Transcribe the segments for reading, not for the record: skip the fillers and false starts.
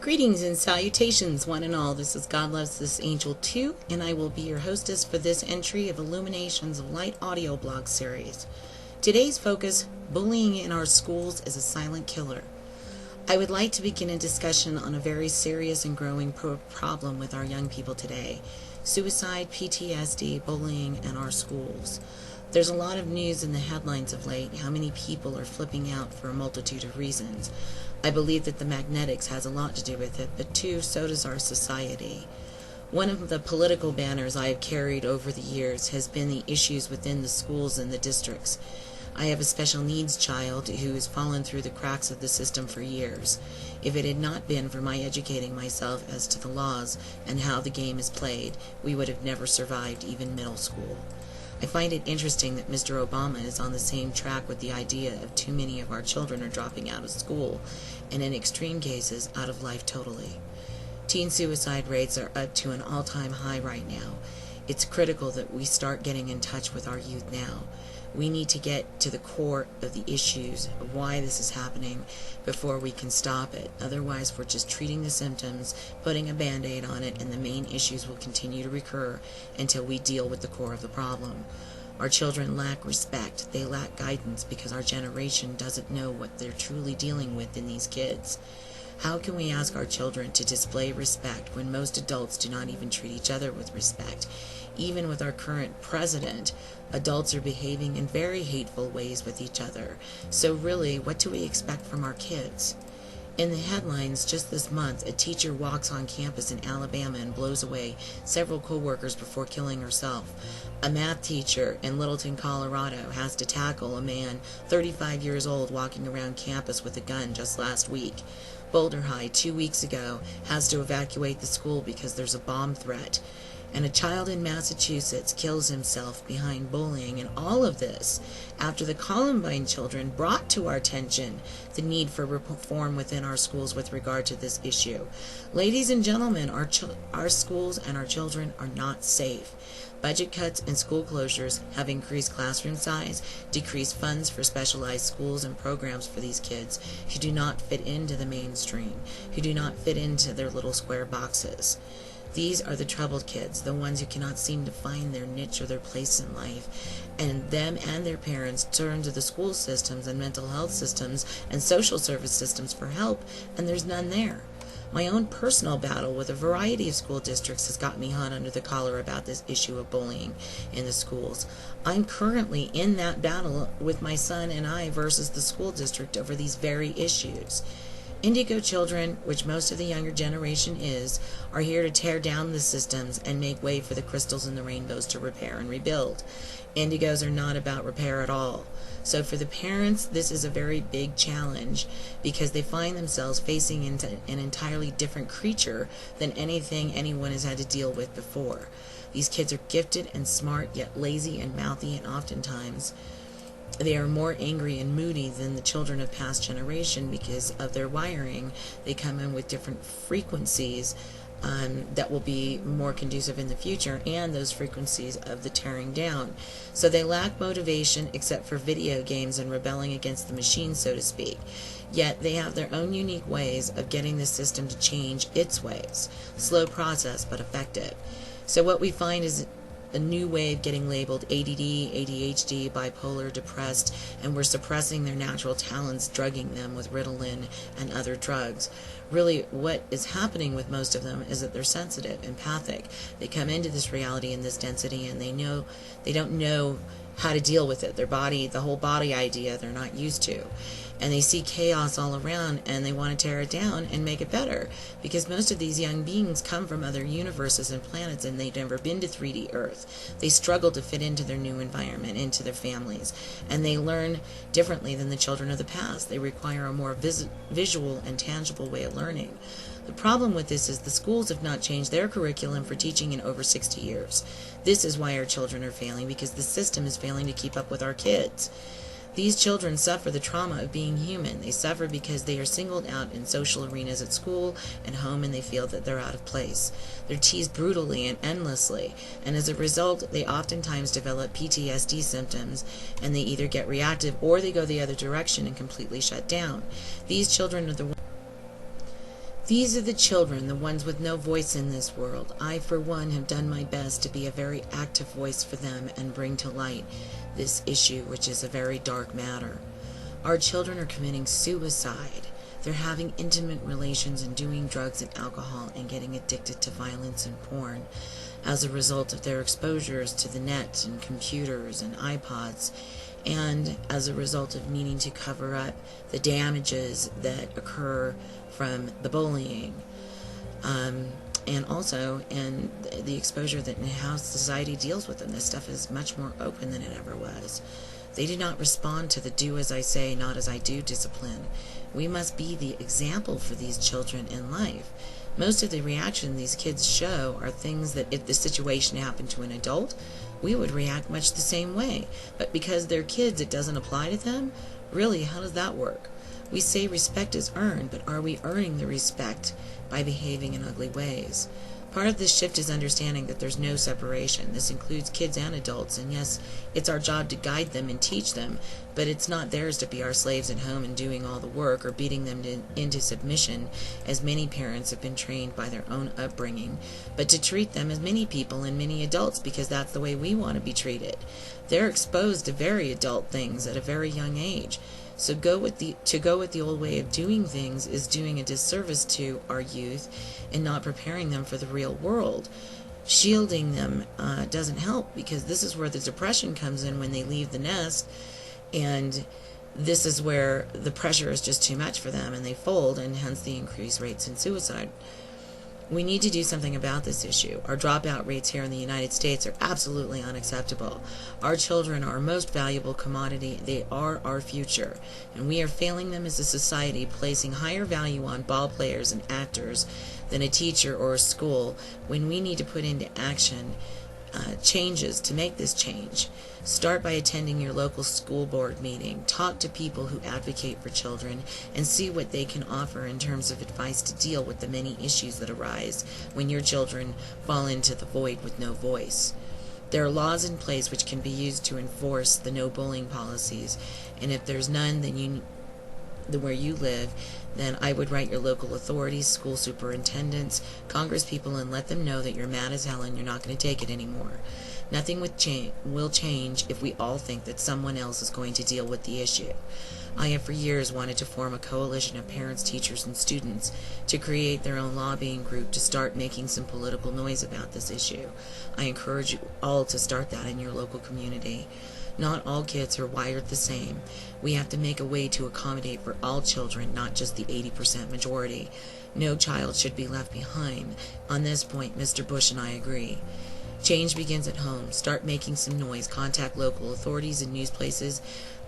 Greetings and salutations, one and all. This is God Loves This Angel 2, and I will be your hostess for this entry of Illuminations of Light audio blog series. Today's focus, bullying in our schools is a silent killer. I would like to begin a discussion on a very serious and growing problem with our young people today: suicide, PTSD, bullying in our schools. There's a lot of news in the headlines of late, how many people are flipping out for a multitude of reasons. I believe that the magnetics has a lot to do with it, but too, so does our society. One of the political banners I have carried over the years has been the issues within the schools and the districts. I have a special needs child who has fallen through the cracks of the system for years. If it had not been for my educating myself as to the laws and how the game is played, we would have never survived even middle school. I find it interesting that Mr. Obama is on the same track with the idea of too many of our children are dropping out of school, and in extreme cases, out of life totally. Teen suicide rates are up to an all-time high right now. It's critical that we start getting in touch with our youth now. We need to get to the core of the issues of why this is happening before we can stop it. Otherwise, we're just treating the symptoms, putting a band-aid on it, and the main issues will continue to recur until we deal with the core of the problem. Our children lack respect. They lack guidance because our generation doesn't know what they're truly dealing with in these kids. How can we ask our children to display respect when most adults do not even treat each other with respect? Even with our current president, adults are behaving in very hateful ways with each other. So really, what do we expect from our kids? In the headlines just this month, a teacher walks on campus in Alabama and blows away several co-workers before killing herself. A math teacher in Littleton, Colorado has to tackle a man 35 years old walking around campus with a gun just last week. Boulder High, 2 weeks ago, has to evacuate the school because there's a bomb threat. And a child in Massachusetts kills himself behind bullying, and all of this after the Columbine children brought to our attention the need for reform within our schools with regard to this issue. Ladies and gentlemen, our schools and our children are not safe. Budget cuts and school closures have increased classroom size, decreased funds for specialized schools and programs for these kids who do not fit into the mainstream, who do not fit into their little square boxes. These are the troubled kids, the ones who cannot seem to find their niche or their place in life. And them and their parents turn to the school systems and mental health systems and social service systems for help, and there's none there. My own personal battle with a variety of school districts has got me hot under the collar about this issue of bullying in the schools. I'm currently in that battle with my son and I versus the school district over these very issues. Indigo children, which most of the younger generation is, are here to tear down the systems and make way for the crystals and the rainbows to repair and rebuild. Indigos are not about repair at all. So for the parents, this is a very big challenge because they find themselves facing into an entirely different creature than anything anyone has had to deal with before. These kids are gifted and smart, yet lazy and mouthy, and oftentimes they are more angry and moody than the children of past generation because of their wiring. They come in with different frequencies that will be more conducive in the future, and those frequencies of the tearing down. So they lack motivation except for video games and rebelling against the machine, so to speak. Yet they have their own unique ways of getting the system to change its ways. Slow process, but effective. So what we find is a new wave getting labeled ADD, ADHD, bipolar, depressed, and we're suppressing their natural talents, drugging them with Ritalin and other drugs. Really, what is happening with most of them is that they're sensitive, empathic. They come into this reality in this density, and they don't know how to deal with it. Their body, the whole body idea, they're not used to. And they see chaos all around, and they want to tear it down and make it better, because most of these young beings come from other universes and planets, and they've never been to 3D Earth. They struggle to fit into their new environment, into their families, and they learn differently than the children of the past. They require a more visual and tangible way of learning. The problem with this is the schools have not changed their curriculum for teaching in over 60 years. This is why our children are failing, because the system is failing to keep up with our kids. These children suffer the trauma of being human. They suffer because they are singled out in social arenas at school and home, and they feel that they're out of place. They're teased brutally and endlessly, and as a result, they oftentimes develop PTSD symptoms, and they either get reactive or they go the other direction and completely shut down. These children are the These are the children, the ones with no voice in this world. I, for one, have done my best to be a very active voice for them and bring to light this issue, which is a very dark matter. Our children are committing suicide. They're having intimate relations and doing drugs and alcohol and getting addicted to violence and porn as a result of their exposures to the net and computers and iPods, and as a result of needing to cover up the damages that occur from the bullying, and also in the exposure that how society deals with them. This stuff is much more open than it ever was. They do not respond to the do as I say, not as I do discipline. We must be the example for these children in life. Most of the reaction these kids show are things that if the situation happened to an adult, we would react much the same way. But because they're kids, it doesn't apply to them? Really, how does that work? We say respect is earned, but are we earning the respect by behaving in ugly ways? Part of this shift is understanding that there's no separation. This includes kids and adults, and yes, it's our job to guide them and teach them, but it's not theirs to be our slaves at home and doing all the work or beating them into submission, as many parents have been trained by their own upbringing, but to treat them as many people and many adults because that's the way we want to be treated. They're exposed to very adult things at a very young age. So to go with the old way of doing things is doing a disservice to our youth and not preparing them for the real world. Shielding them doesn't help, because this is where the depression comes in when they leave the nest, and this is where the pressure is just too much for them and they fold, and hence the increased rates in suicide. We need to do something about this issue. Our dropout rates here in the United States are absolutely unacceptable. Our children are our most valuable commodity. They are our future. And we are failing them as a society, placing higher value on ball players and actors than a teacher or a school, when we need to put into action changes to make this change. Start by attending your local school board meeting. Talk to people who advocate for children and see what they can offer in terms of advice to deal with the many issues that arise when your children fall into the void with no voice. There are laws in place which can be used to enforce the no bullying policies, and if there's none, then where you live, then I would write your local authorities, school superintendents, congresspeople, and let them know that you're mad as hell and you're not going to take it anymore. Nothing will change if we all think that someone else is going to deal with the issue. I have for years wanted to form a coalition of parents, teachers, and students to create their own lobbying group to start making some political noise about this issue. I encourage you all to start that in your local community. Not all kids are wired the same. We have to make a way to accommodate for all children, not just the 80% majority. No child should be left behind. On this point, Mr. Bush and I agree. Change begins at home. Start making some noise. Contact local authorities and news places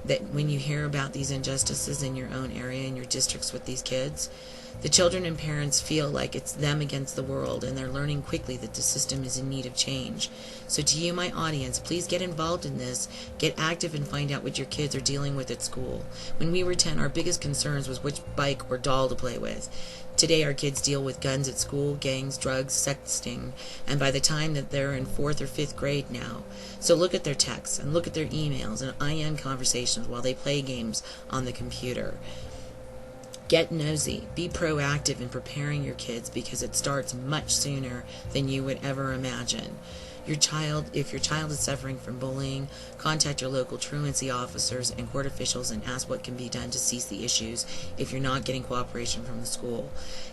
that when you hear about these injustices in your own area, in your districts with these kids, the children and parents feel like it's them against the world, and they're learning quickly that the system is in need of change. So to you, my audience, please get involved in this. Get active and find out what your kids are dealing with at school. When we were 10, our biggest concerns was which bike or doll to play with. Today, our kids deal with guns at school, gangs, drugs, sexting, and by the time that they're in 4th or 5th grade now. So look at their texts and look at their emails and IM conversations while they play games on the computer. Get nosy. Be proactive in preparing your kids, because it starts much sooner than you would ever imagine. If your child is suffering from bullying, contact your local truancy officers and court officials and ask what can be done to cease the issues if you're not getting cooperation from the school.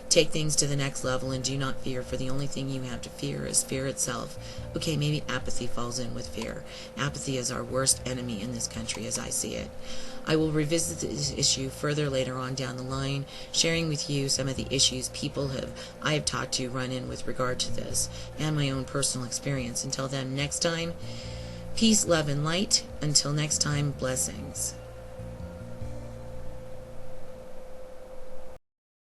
Take things to the next level and do not fear, for the only thing you have to fear is fear itself. Okay, maybe apathy falls in with fear. Apathy is our worst enemy in this country as I see it. I will revisit this issue further later on down the line, sharing with you some of the issues I have talked to run in with regard to this, and my own personal experience. Until then, next time, peace, love, and light. Until next time, blessings.